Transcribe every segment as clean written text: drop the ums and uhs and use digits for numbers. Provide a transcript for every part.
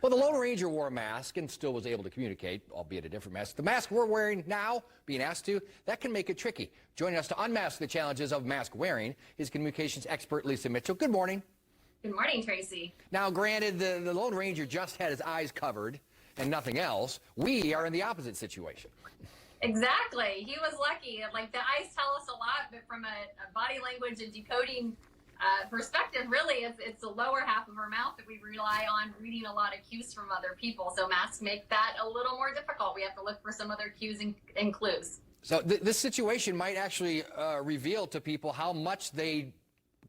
Well, the Lone Ranger wore a mask and still was able to communicate, albeit a different mask. The mask we're wearing now, being asked to, that can make it tricky. Joining us to unmask the challenges of mask wearing is communications expert Lisa Mitchell. Good morning. Good morning, Tracy. Now, granted, the Lone Ranger just had his eyes covered and nothing else. We are in the opposite situation. Exactly. He was lucky. Like, the eyes tell us a lot, but from a body language and decoding perspective, really, it's the lower half of our mouth that we rely on reading a lot of cues from other people. So masks make that a little more difficult. We have to look for some other cues and clues. So this situation might actually reveal to people how much they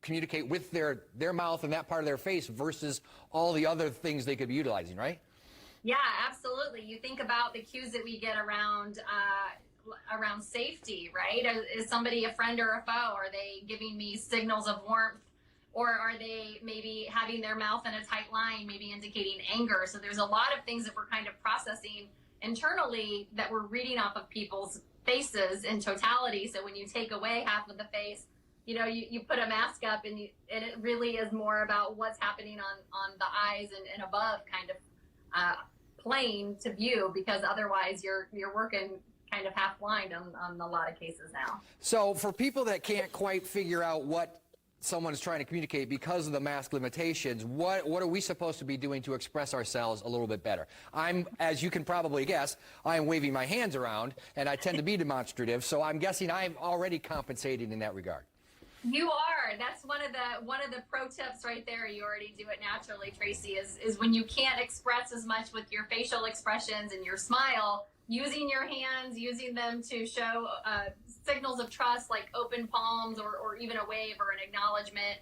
communicate with their mouth and that part of their face versus all the other things they could be utilizing, right? Yeah, absolutely. You think about the cues that we get around safety, right? Is somebody a friend or a foe? Are they giving me signals of warmth? Or are they maybe having their mouth in a tight line, maybe indicating anger? So there's a lot of things that we're kind of processing internally that we're reading off of people's faces in totality. So when you take away half of the face, you know, you put a mask up and it really is more about what's happening on the eyes and above kind of plane to view, because otherwise you're working kind of half blind on a lot of cases now. So for people that can't quite figure out what someone is trying to communicate because of the mask limitations, what are we supposed to be doing to express ourselves a little bit better? As you can probably guess, I'm waving my hands around and I tend to be demonstrative, so I'm guessing I'm already compensating in that regard. You are. That's one of the pro tips right there. You already do it naturally, Tracy, is when you can't express as much with your facial expressions and your smile, using your hands, using them to show signals of trust like open palms or even a wave or an acknowledgement,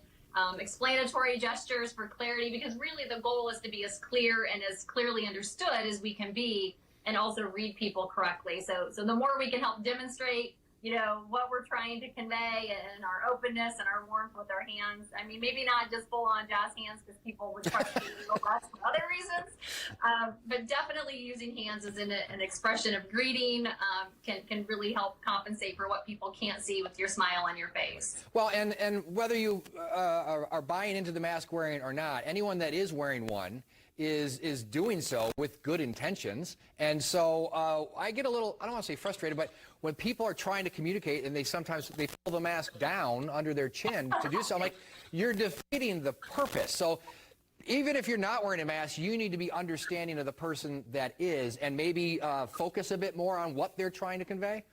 explanatory gestures for clarity, because really the goal is to be as clear and as clearly understood as we can be and also read people correctly. So the more we can help demonstrate, you know, what we're trying to convey and our openness and our warmth with our hands. I mean, maybe not just full on jazz hands, because people would probably go less for other reasons, but definitely using hands as an expression of greeting can really help compensate for what people can't see with your smile on your face. Well, and whether you are buying into the mask wearing or not, anyone that is wearing one is doing so with good intentions. And so I get a little, I don't want to say frustrated, but when people are trying to communicate and they pull the mask down under their chin to do so, I'm like, you're defeating the purpose. So even if you're not wearing a mask, you need to be understanding of the person that is and maybe focus a bit more on what they're trying to convey.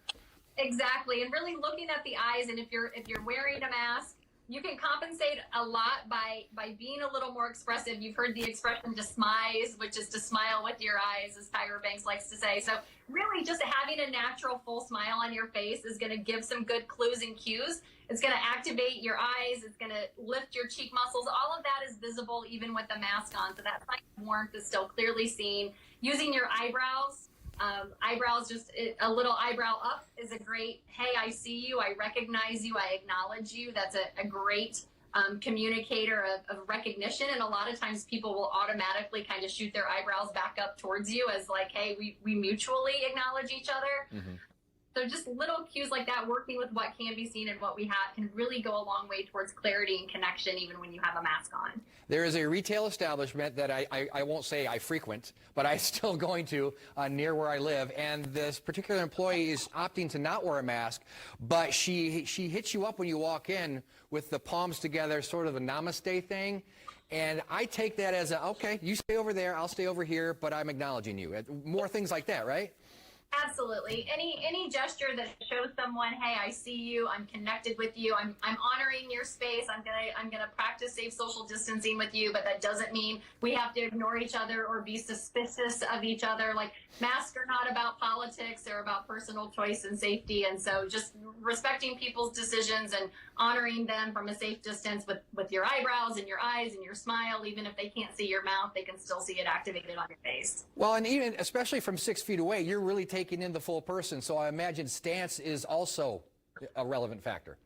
Exactly. And really looking at the eyes, and if you're wearing a mask, you can compensate a lot by being a little more expressive. You've heard the expression to smize, which is to smile with your eyes, as Tyra Banks likes to say. So really just having a natural full smile on your face is going to give some good clues and cues. It's going to activate your eyes. It's going to lift your cheek muscles. All of that is visible even with the mask on. So that sign of warmth is still clearly seen. Using your eyebrows. Eyebrows, just a little eyebrow up is a great, hey, I see you, I recognize you, I acknowledge you. That's a great communicator of recognition. And a lot of times people will automatically kind of shoot their eyebrows back up towards you as like, hey, we mutually acknowledge each other. Mm-hmm. So just little cues like that, working with what can be seen and what we have, can really go a long way towards clarity and connection, even when you have a mask on. There is a retail establishment that I won't say I frequent, but I'm still going to near where I live, and this particular employee is opting to not wear a mask, but she hits you up when you walk in with the palms together, sort of a namaste thing. And I take that as okay, you stay over there, I'll stay over here, but I'm acknowledging you. More things like that, right? Absolutely. Any gesture that shows someone, hey, I see you, I'm connected with you, I'm honoring your space, I'm gonna practice safe social distancing with you, but that doesn't mean we have to ignore each other or be suspicious of each other. Like, masks are not about politics, they're about personal choice and safety. And so just respecting people's decisions and honoring them from a safe distance with your eyebrows and your eyes and your smile. Even if they can't see your mouth, they can still see it activated on your face. Well, and even especially from 6 feet away, you're really taking in the full person. So I imagine stance is also a relevant factor.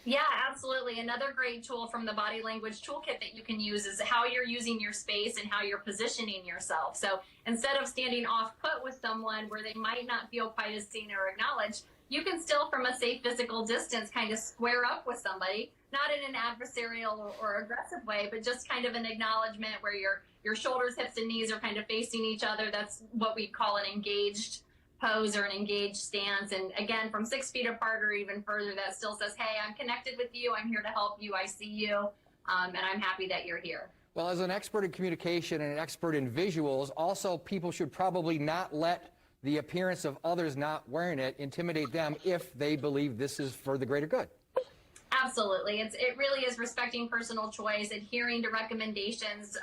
Yeah, absolutely. Another great tool from the body language toolkit that you can use is how you're using your space and how you're positioning yourself. So instead of standing off put with someone where they might not feel quite as seen or acknowledged, you can still, from a safe physical distance, kind of square up with somebody, not in an adversarial or aggressive way, but just kind of an acknowledgement where you're your shoulders, hips, and knees are kind of facing each other. That's what we call an engaged pose or an engaged stance. And again, from 6 feet apart or even further, that still says, hey, I'm connected with you. I'm here to help you. I see you. And I'm happy that you're here. Well, as an expert in communication and an expert in visuals, also people should probably not let the appearance of others not wearing it intimidate them if they believe this is for the greater good. Absolutely. It really is respecting personal choice, adhering to recommendations,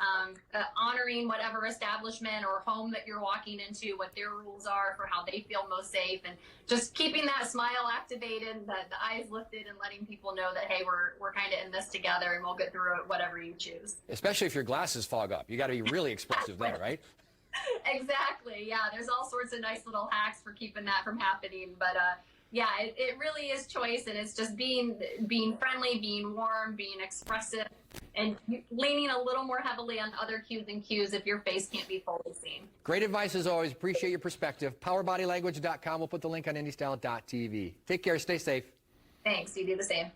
honoring whatever establishment or home that you're walking into, what their rules are for how they feel most safe, and just keeping that smile activated, the eyes lifted, and letting people know that, hey, we're kind of in this together and we'll get through it, whatever you choose. Especially if your glasses fog up. You got to be really expressive then, right? Exactly. Yeah. There's all sorts of nice little hacks for keeping that from happening. But, yeah, it really is choice, and it's just being friendly, being warm, being expressive, and leaning a little more heavily on other cues and cues if your face can't be fully seen. Great advice as always. Appreciate your perspective. PowerBodyLanguage.com. We'll put the link on IndyStyle.tv. Take care. Stay safe. Thanks. You do the same.